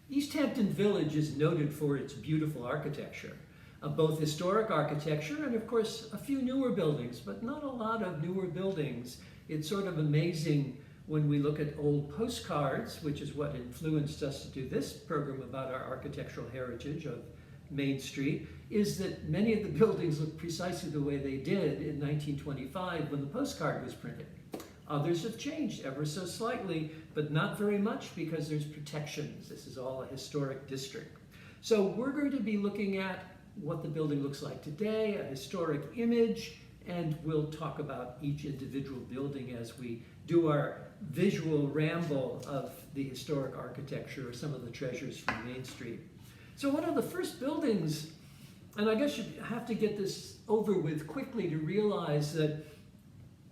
East Hampton Village is noted for its beautiful architecture, both historic architecture and of course a few newer buildings, but not a lot of newer buildings. It's sort of amazing when we look at old postcards, which is what influenced us to do this program about our architectural heritage of Main Street, is that many of the buildings look precisely the way they did in 1925 when the postcard was printed. Others have changed ever so slightly, but not very much because there's protections. This is all a historic district. So we're going to be looking at what the building looks like today, a historic image, and we'll talk about each individual building as we do our visual ramble of the historic architecture or some of the treasures from Main Street. So one of the first buildings, and I guess you have to get this over with quickly to realize that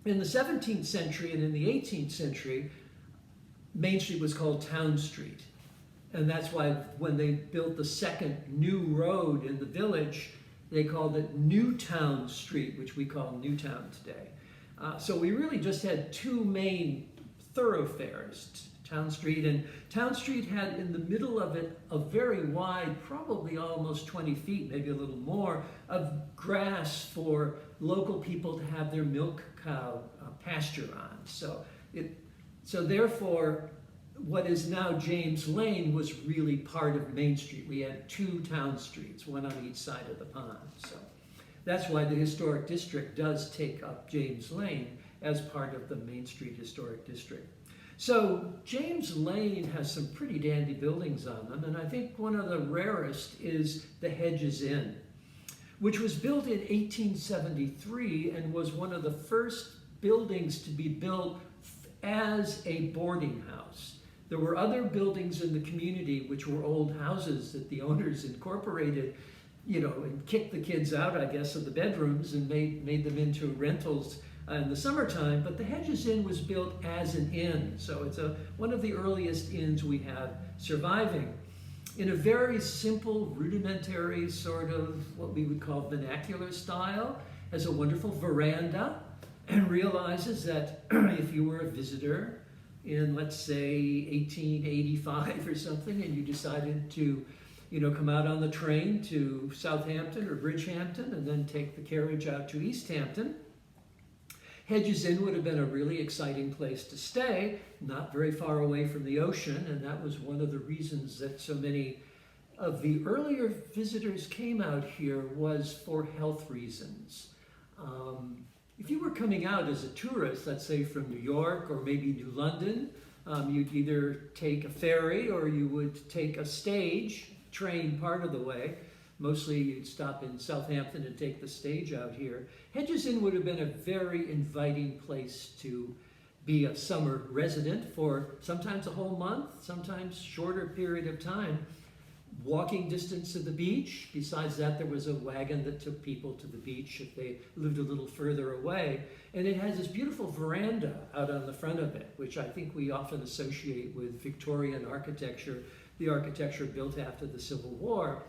in the 17th century and in the 18th century, Main Street was called Town Street. And that's why when they built the second new road in the village, they called it Newtown Street, which we call Newtown today. So we really just had two main thoroughfares, Town Street. And Town Street had in the middle of it a very wide, probably almost 20 feet, maybe a little more, of grass for local people to have their milk cow pasture on. So therefore, what is now James Lane was really part of Main Street. We had two town streets, one on each side of the pond. So that's why the historic district does take up James Lane as part of the Main Street Historic District. So James Lane has some pretty dandy buildings on them, and I think one of the rarest is the Hedges Inn, which was built in 1873 and was one of the first buildings to be built as a boarding house. There were other buildings in the community which were old houses that the owners incorporated, and kicked the kids out, I guess, of the bedrooms and made them into rentals in the summertime. But the Hedges Inn was built as an inn, so it's one of the earliest inns we have surviving. In a very simple, rudimentary sort of what we would call vernacular style, has a wonderful veranda, and realizes that if you were a visitor in, let's say, 1885 or something, and you decided to, come out on the train to Southampton or Bridgehampton and then take the carriage out to East Hampton, Hedges Inn would have been a really exciting place to stay, not very far away from the ocean, and that was one of the reasons that so many of the earlier visitors came out here was for health reasons. If you were coming out as a tourist, let's say from New York or maybe New London, you'd either take a ferry or you would take a stage train part of the way. Mostly you'd stop in Southampton and take the stage out here. Hedges Inn would have been a very inviting place to be a summer resident for sometimes a whole month, sometimes shorter period of time. Walking distance to the beach. Besides that, there was a wagon that took people to the beach if they lived a little further away. And it has this beautiful veranda out on the front of it, which I think we often associate with Victorian architecture, the architecture built after the Civil War.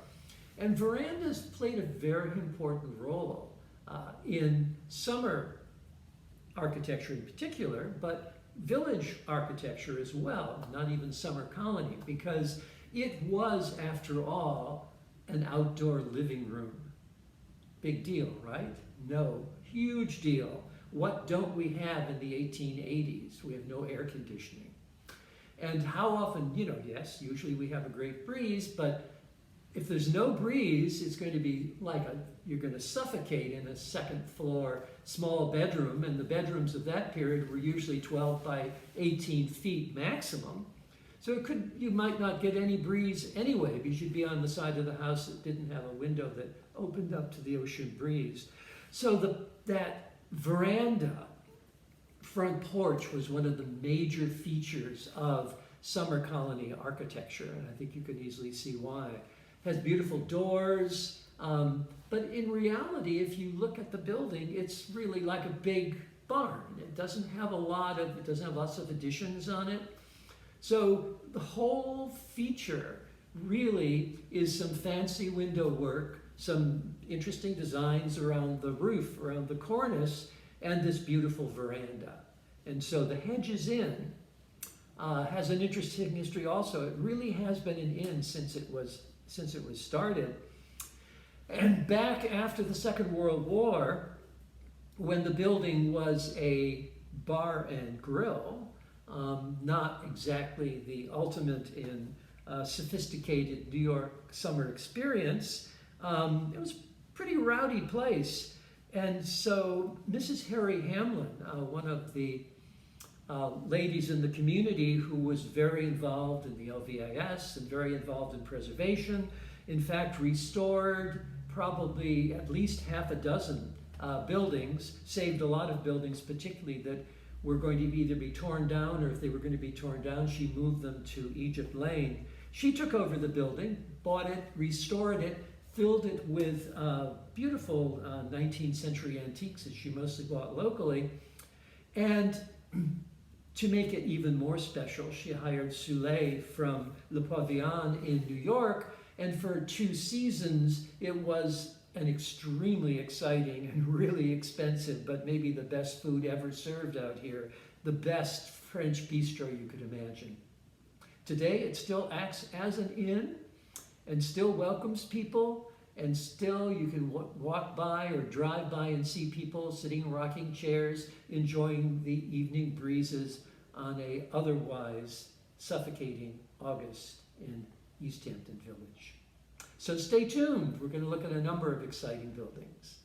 And verandas played a very important role in summer architecture in particular, but village architecture as well, not even summer colony, because it was, after all, an outdoor living room. Big deal, right? No, huge deal. What don't we have in the 1880s? We have no air conditioning. And how often, yes, usually we have a great breeze, but if there's no breeze, it's going to be like you're going to suffocate in a second floor small bedroom, and the bedrooms of that period were usually 12 by 18 feet maximum. So you might not get any breeze anyway, because you'd be on the side of the house that didn't have a window that opened up to the ocean breeze. So that veranda front porch was one of the major features of summer colony architecture, and I think you can easily see why. It has beautiful doors, but in reality, if you look at the building, it's really like a big barn. It doesn't have lots of additions on it. So the whole feature really is some fancy window work, some interesting designs around the roof, around the cornice, and this beautiful veranda. And so the Hedges Inn has an interesting history also. It really has been an inn since it was started. And back after the Second World War, when the building was a bar and grill, not exactly the ultimate in sophisticated New York summer experience, it was a pretty rowdy place. And so Mrs. Harry Hamlin, one of the ladies in the community who was very involved in the LVIS and very involved in preservation, in fact restored probably at least half a dozen buildings, saved a lot of buildings, particularly that were going to either be torn down, or if they were going to be torn down, she moved them to Egypt Lane. She took over the building, bought it, restored it, filled it with beautiful 19th century antiques that she mostly bought locally. And to make it even more special, she hired Soleil from Le Pavillon in New York, and for 2 seasons it was an extremely exciting and really expensive, but maybe the best food ever served out here, the best French bistro you could imagine. Today it still acts as an inn and still welcomes people, and still you can walk by or drive by and see people sitting in rocking chairs, enjoying the evening breezes on a otherwise suffocating August in East Hampton Village. So stay tuned. We're going to look at a number of exciting buildings.